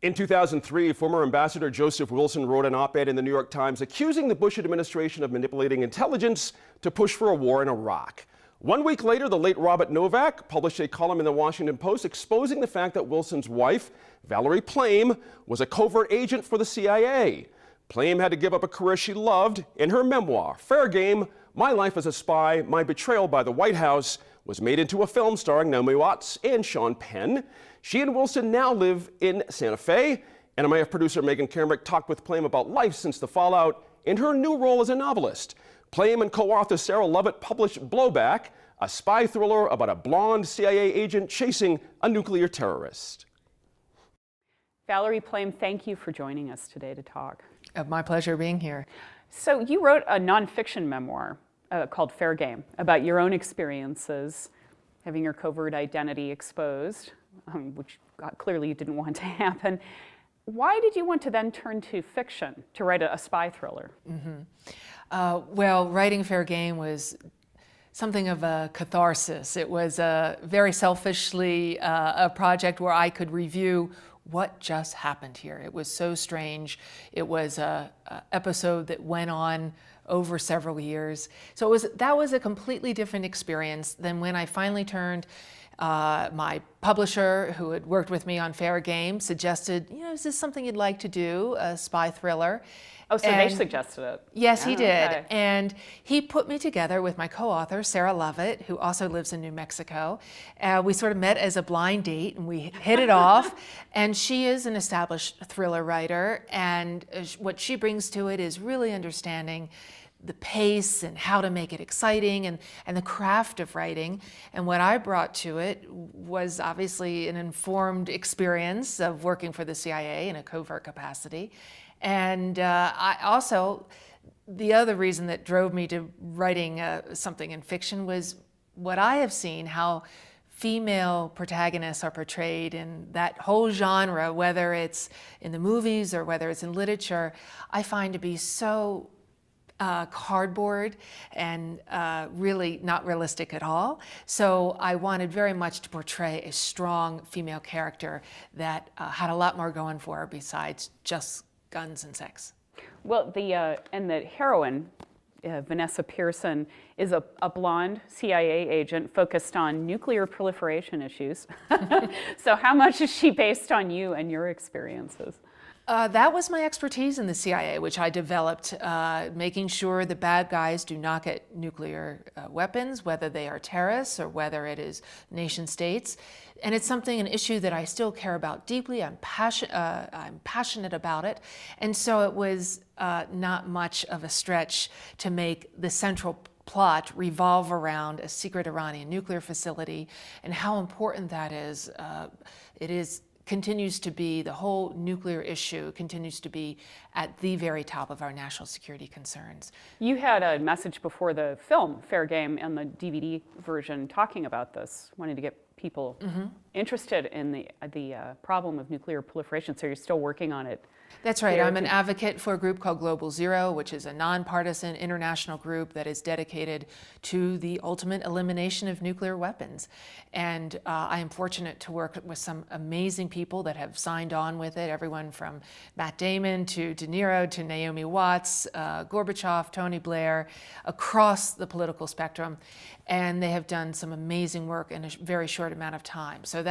In 2003, former Ambassador Joseph Wilson wrote an op-ed in the New York Times accusing the Bush administration of manipulating intelligence to push for a war in Iraq. 1 week later, the late Robert Novak published a column in the Washington Post exposing the fact that Wilson's wife, Valerie Plame, was a covert agent for the CIA. Plame had to give up a career she loved. In her memoir, Fair Game, My Life as a Spy, My Betrayal by the White House, was made into a film starring Naomi Watts and Sean Penn. She and Wilson now live in Santa Fe. NMIF producer Megan Kermick talked with Plame about life since the fallout and her new role as a novelist. Plame and co-author Sarah Lovett published Blowback, a spy thriller about a blonde CIA agent chasing a nuclear terrorist. Valerie Plame, thank you for joining us today to talk. My pleasure being here. So you wrote a nonfiction memoir called Fair Game about your own experiences having your covert identity exposed, which clearly you didn't want to happen. Why did you want to then turn to fiction to write a spy thriller? Well, writing Fair Game was something of a catharsis. It was very selfishly a project where I could review what just happened here. It was so strange. It was an episode that went on over several years. So that was a completely different experience than when I finally turned. My publisher, who had worked with me on Fair Game, suggested, is this something you'd like to do, a spy thriller? Oh, so they suggested it. Yes, he did. Okay. And he put me together with my co-author, Sarah Lovett, who also lives in New Mexico. We sort of met as a blind date and we hit it off. And she is an established thriller writer. And what she brings to it is really understanding the pace and how to make it exciting and the craft of writing. And what I brought to it was obviously an informed experience of working for the CIA in a covert capacity. And I also, the other reason that drove me to writing something in fiction was what I have seen, how female protagonists are portrayed in that whole genre, whether it's in the movies or whether it's in literature, I find to be so cardboard and really not realistic at all. So I wanted very much to portray a strong female character that had a lot more going for her besides just guns and sex. Well, the heroine, Vanessa Pearson, is a blonde CIA agent focused on nuclear proliferation issues. So how much is she based on you and your experiences? That was my expertise in the CIA, which I developed, making sure the bad guys do not get nuclear weapons, whether they are terrorists or whether it is nation states. And it's an issue that I still care about deeply. I'm passionate about it. And so it was not much of a stretch to make the central plot revolve around a secret Iranian nuclear facility and how important that is. Continues to be, the whole nuclear issue continues to be at the very top of our national security concerns. You had a message before the film, Fair Game, and the DVD version talking about this, wanting to get people interested in the problem of nuclear proliferation, so you're still working on it. That's right. I'm an advocate for a group called Global Zero, which is a nonpartisan international group that is dedicated to the ultimate elimination of nuclear weapons. And I am fortunate to work with some amazing people that have signed on with it, everyone from Matt Damon to De Niro to Naomi Watts, Gorbachev, Tony Blair, across the political spectrum. And they have done some amazing work in a very short amount of time. So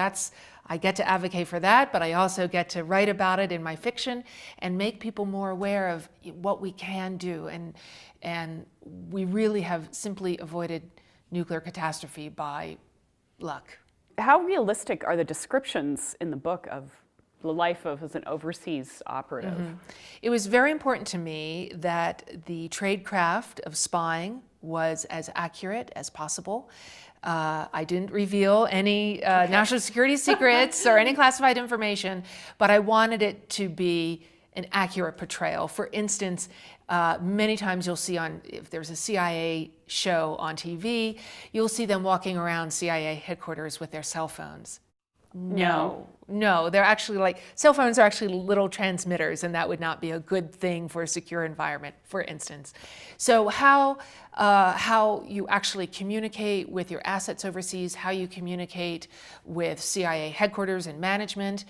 I get to advocate for that, but I also get to write about it in my fiction and make people more aware of what we can do. And we really have simply avoided nuclear catastrophe by luck. How realistic are the descriptions in the book of the life of as an overseas operative? It was very important to me that the tradecraft of spying was as accurate as possible. I didn't reveal any national security secrets or any classified information, but I wanted it to be an accurate portrayal. For instance, many times you'll see if there's a CIA show on TV, you'll see them walking around CIA headquarters with their cell phones. No, they're actually cell phones are actually little transmitters, and that would not be a good thing for a secure environment, for instance. So how you actually communicate with your assets overseas, how you communicate with CIA headquarters and management,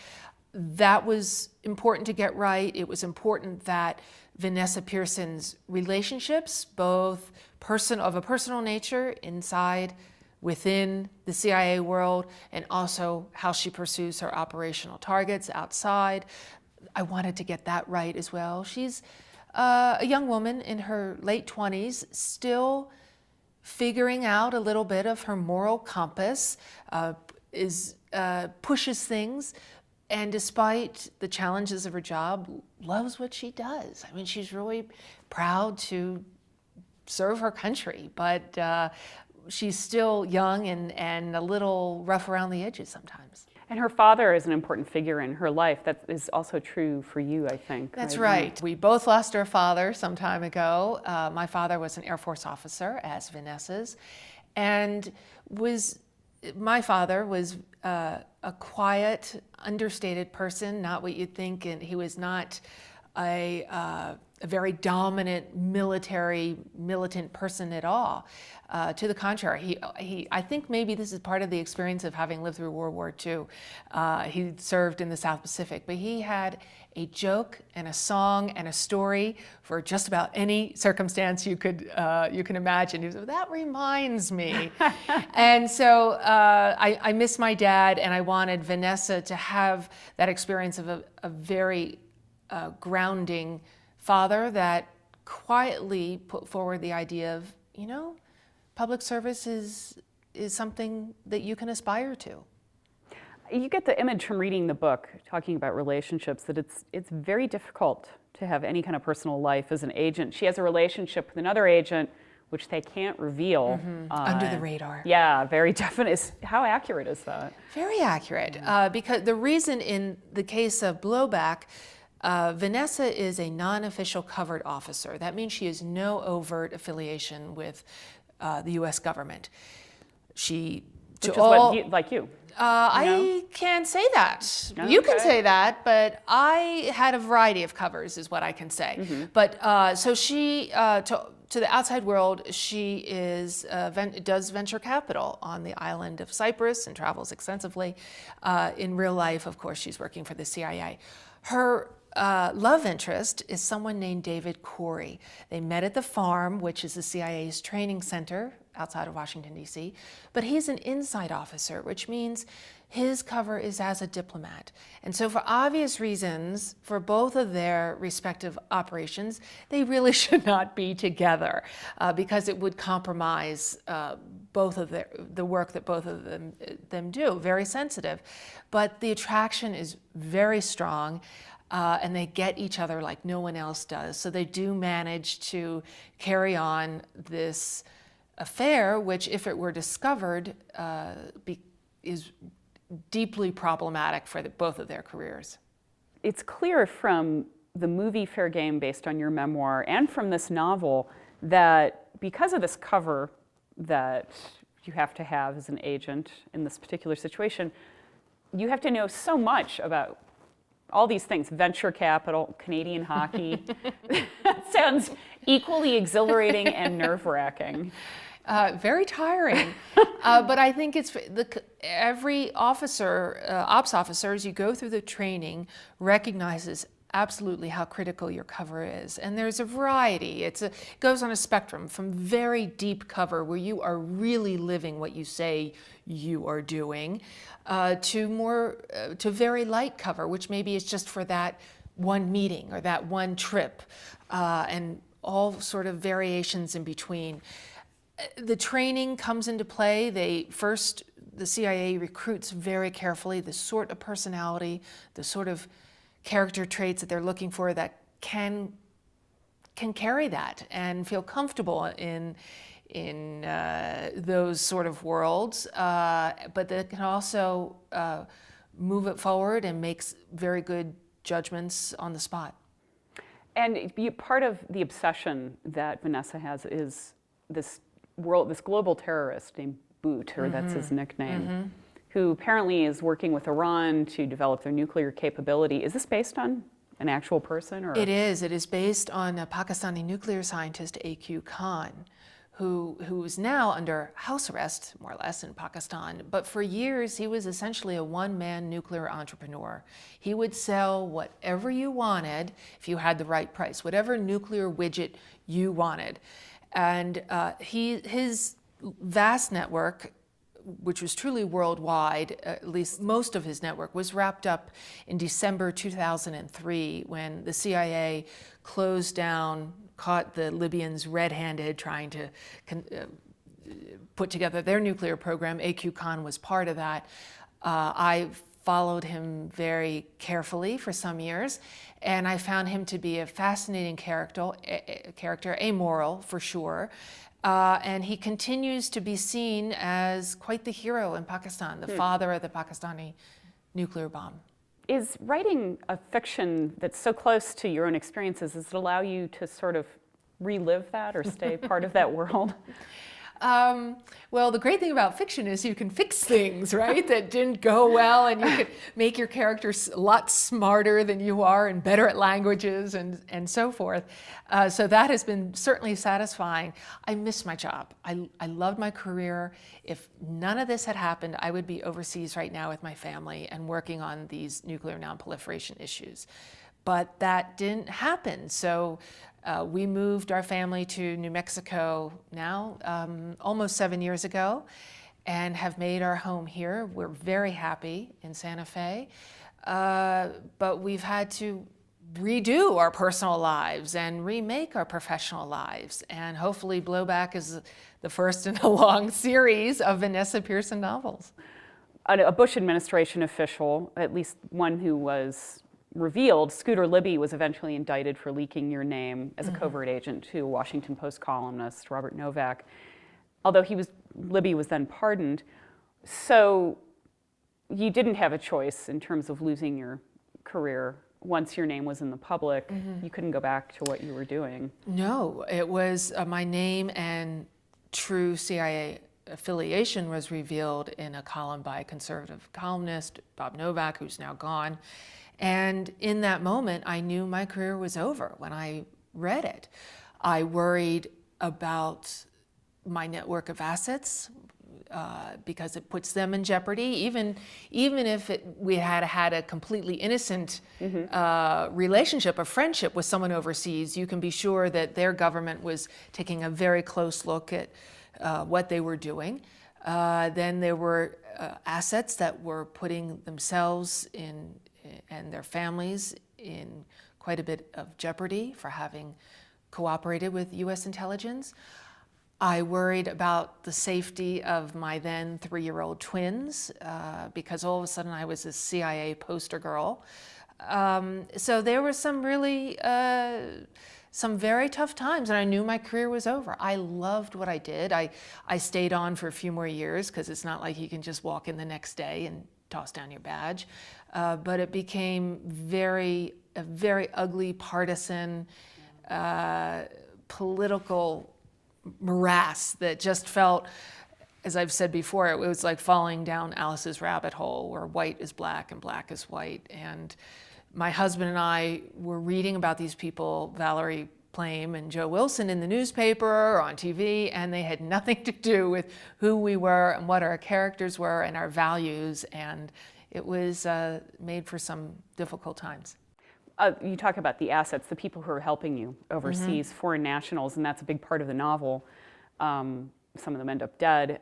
that was important to get right. It was important that Vanessa Pearson's relationships, both of a personal nature inside, within the CIA world, and also how she pursues her operational targets outside. I wanted to get that right as well. She's a young woman in her late 20s, still figuring out a little bit of her moral compass, pushes things, and despite the challenges of her job, loves what she does. I mean, she's really proud to serve her country, but she's still young and a little rough around the edges sometimes. And her father is an important figure in her life. That is also true for you, I think. That's right. We both lost our father some time ago. My father was an Air Force officer, as Vanessa's, and my father was a quiet, understated person, not what you'd think, and he was not a very dominant militant person at all. To the contrary, I think maybe this is part of the experience of having lived through World War II. He served in the South Pacific, but he had a joke and a song and a story for just about any circumstance you can imagine. He was, that reminds me. And so I miss my dad, and I wanted Vanessa to have that experience of a very grounding father that quietly put forward the idea of, public service is something that you can aspire to. You get the image from reading the book, talking about relationships, that it's very difficult to have any kind of personal life as an agent. She has a relationship with another agent, which they can't reveal. Under the radar. Yeah, very definite. How accurate is that? Very accurate, because the reason in the case of Blowback, Vanessa is a non-official covered officer. That means she has no overt affiliation with the U.S. government. Which is like you. I can't say that. Oh, You can okay. say that, but I had a variety of covers, is what I can say. But so she, to the outside world, she does venture capital on the island of Cyprus and travels extensively. In real life, of course, she's working for the CIA. Her love interest is someone named David Corey. They met at the farm, which is the CIA's training center outside of Washington, D.C., but he's an inside officer, which means his cover is as a diplomat. And so for obvious reasons, for both of their respective operations, they really should not be together because it would compromise both of the work that both of them do, very sensitive. But the attraction is very strong. And they get each other like no one else does. So they do manage to carry on this affair, which, if it were discovered, is deeply problematic for both of their careers. It's clear from the movie Fair Game, based on your memoir, and from this novel, that because of this cover that you have to have as an agent in this particular situation, you have to know so much about all these things: venture capital, Canadian hockey. That sounds equally exhilarating and nerve-wracking. Very tiring, but I think it's every officer, ops officer, as you go through the training, recognizes absolutely how critical your cover is. And there's a variety. It goes on a spectrum from very deep cover, where you are really living what you say you are doing, to very light cover, which maybe is just for that one meeting or that one trip, and all sort of variations in between. The training comes into play. The CIA recruits very carefully the sort of personality, the sort of character traits that they're looking for that can carry that and feel comfortable in those sort of worlds, but that can also move it forward and makes very good judgments on the spot. And part of the obsession that Vanessa has is this global terrorist named Boot, or that's his nickname, who apparently is working with Iran to develop their nuclear capability. Is this based on an actual person? Or? It is. It is based on a Pakistani nuclear scientist, A.Q. Khan, who is now under house arrest, more or less, in Pakistan. But for years, he was essentially a one-man nuclear entrepreneur. He would sell whatever you wanted if you had the right price, whatever nuclear widget you wanted. And his vast network, which was truly worldwide, at least most of his network, was wrapped up in December 2003 when the CIA closed down, caught the Libyans red-handed trying to put together their nuclear program. AQ Khan was part of that. I followed him very carefully for some years, and I found him to be a fascinating character, amoral for sure. And he continues to be seen as quite the hero in Pakistan, the father of the Pakistani nuclear bomb. Is writing a fiction that's so close to your own experiences, does it allow you to sort of relive that or stay part of that world? Well, the great thing about fiction is you can fix things, right, that didn't go well, and you can make your characters a lot smarter than you are and better at languages and so forth. So that has been certainly satisfying. I miss my job. I loved my career. If none of this had happened, I would be overseas right now with my family and working on these nuclear nonproliferation issues. But that didn't happen. So we moved our family to New Mexico now, almost 7 years ago, and have made our home here. We're very happy in Santa Fe, but we've had to redo our personal lives and remake our professional lives. And hopefully Blowback is the first in a long series of Vanessa Pearson novels. A Bush administration official, at least one who was revealed, Scooter Libby, was eventually indicted for leaking your name as a covert agent to a Washington Post columnist, Robert Novak, although Libby was then pardoned. So you didn't have a choice in terms of losing your career. Once your name was in the public, you couldn't go back to what you were doing. No, it was my name and true CIA affiliation was revealed in a column by a conservative columnist, Bob Novak, who's now gone. And in that moment, I knew my career was over when I read it. I worried about my network of assets because it puts them in jeopardy. Even if we had had a completely innocent relationship, a friendship with someone overseas, you can be sure that their government was taking a very close look at what they were doing. Then there were assets that were putting themselves and their families in quite a bit of jeopardy for having cooperated with U.S. intelligence. I worried about the safety of my then 3-year-old twins because all of a sudden I was a CIA poster girl. So there were some very tough times, and I knew my career was over. I loved what I did. I stayed on for a few more years because it's not like you can just walk in the next day and toss down your badge. But it became a very ugly, partisan, political morass that just felt, as I've said before, it was like falling down Alice's rabbit hole where white is black and black is white. And my husband and I were reading about these people, Valerie Plame and Joe Wilson, in the newspaper or on TV, and they had nothing to do with who we were and what our characters were and our values. And it was made for some difficult times. You talk about the assets, the people who are helping you overseas, foreign nationals, and that's a big part of the novel. Some of them end up dead.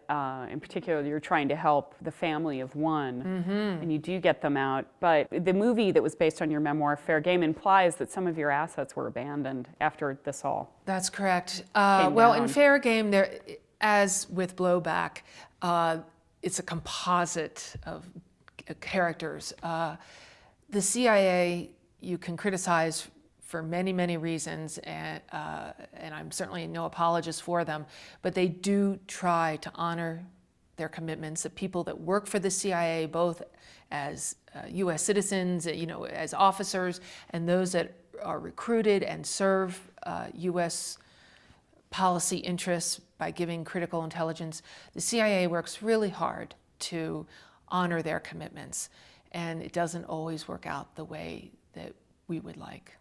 In particular, you're trying to help the family of one, and you do get them out. But the movie that was based on your memoir, Fair Game, implies that some of your assets were abandoned after this all. That's correct. Came Well, down. in Fair Game, there, as with Blowback, it's a composite of characters. The CIA, you can criticize for many, many reasons, and I'm certainly no apologist for them, but they do try to honor their commitments. The people that work for the CIA, both as U.S. citizens, as officers, and those that are recruited and serve U.S. policy interests by giving critical intelligence, the CIA works really hard to honor their commitments, and it doesn't always work out the way that we would like.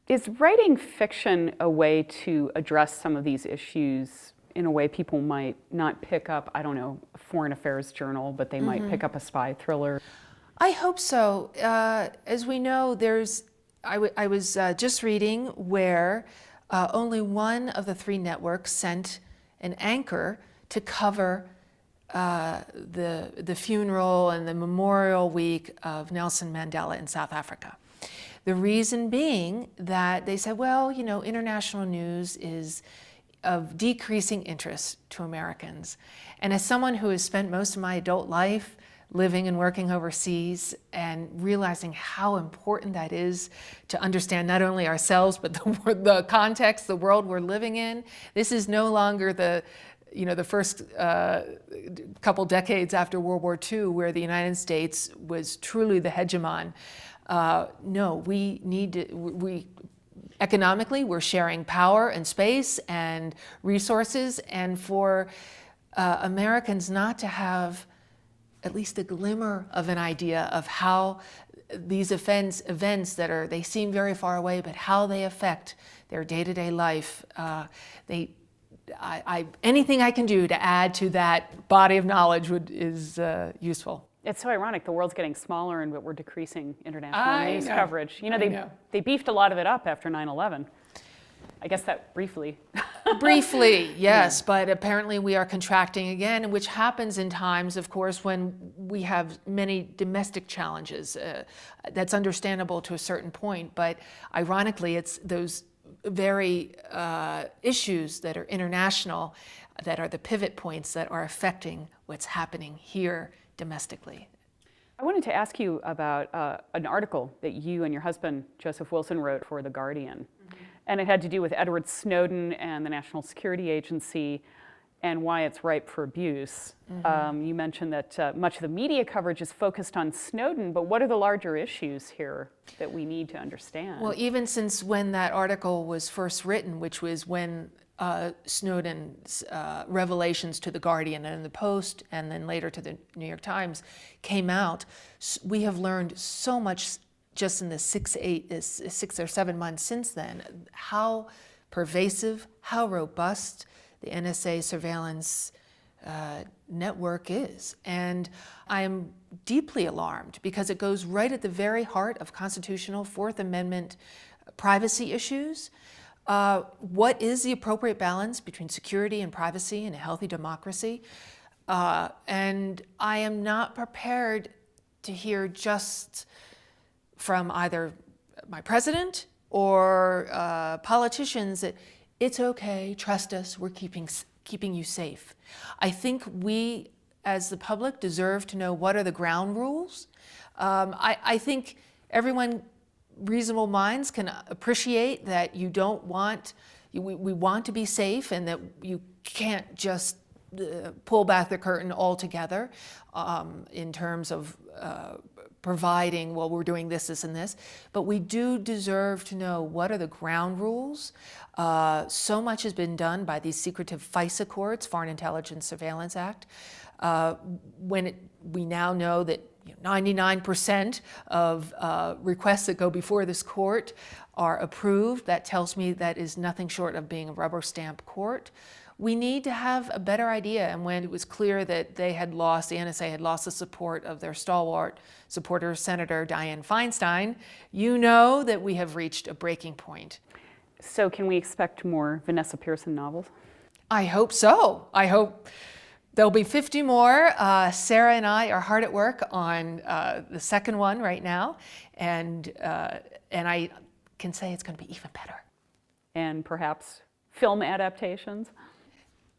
Is writing fiction a way to address some of these issues in a way people might not pick up, I don't know, a foreign affairs journal, but they might pick up a spy thriller? I hope so. As we know, I was just reading where only one of the 3 networks sent an anchor to cover the funeral and the memorial week of Nelson Mandela in South Africa. The reason being that they said, well, you know, international news is of decreasing interest to Americans. And as someone who has spent most of my adult life living and working overseas and realizing how important that is to understand not only ourselves, but the context, the world we're living in. This is no longer the first couple decades after World War II where the United States was truly the hegemon. No, we need to, economically, we're sharing power and space and resources, and for Americans not to have at least a glimmer of an idea of how these events that they seem very far away, but how they affect their day-to-day life. Anything I can do to add to that body of knowledge is useful. It's so ironic. The world's getting smaller, but we're decreasing international news coverage. You know, they beefed a lot of it up after 9/11. I guess that briefly. Briefly, yes, but apparently we are contracting again, which happens in times, of course, when we have many domestic challenges. That's understandable to a certain point, but ironically, it's those very issues that are international that are the pivot points that are affecting what's happening here domestically. I wanted to ask you about an article that you and your husband, Joseph Wilson, wrote for The Guardian. And it had to do with Edward Snowden and the National Security Agency and why it's ripe for abuse. You mentioned that much of the media coverage is focused on Snowden, but what are the larger issues here that we need to understand? Well, even since when that article was first written, which was when Snowden's revelations to The Guardian and the Post, and then later to the New York Times, came out, we have learned so much just in the 6 or 7 months since then, how pervasive, how robust the NSA surveillance network is. And I am deeply alarmed because it goes right at the very heart of constitutional Fourth Amendment privacy issues. What is the appropriate balance between security and privacy in a healthy democracy? And I am not prepared to hear just from either my president or politicians that it's okay, trust us, we're keeping you safe. I think we, as the public, deserve to know what are the ground rules. I think everyone, reasonable minds, can appreciate that you don't want, we want to be safe, and that you can't just pull back the curtain altogether in terms of providing, well, we're doing this, this, and this. But we do deserve to know what are the ground rules. So much has been done by these secretive FISA courts, Foreign Intelligence Surveillance Act. We now know that 99% of requests that go before this court are approved. That tells me that is nothing short of being a rubber stamp court. We need to have a better idea, and when it was clear that the NSA had lost the support of their stalwart supporter, Senator Dianne Feinstein, you know that we have reached a breaking point. So can we expect more Vanessa Pearson novels? I hope so. I hope there'll be 50 more. Sarah and I are hard at work on the second one right now, and I can say it's going to be even better. And perhaps film adaptations?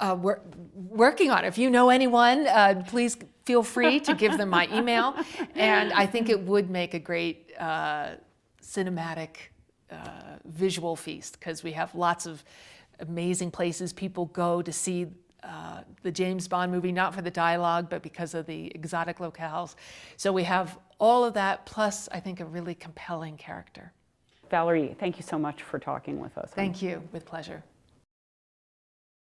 We're working on it. If you know anyone, please feel free to give them my email. And I think it would make a great cinematic visual feast, because we have lots of amazing places people go to see the James Bond movie, not for the dialogue, but because of the exotic locales. So we have all of that, plus I think a really compelling character. Valerie, thank you so much for talking with us. Thank you, with pleasure.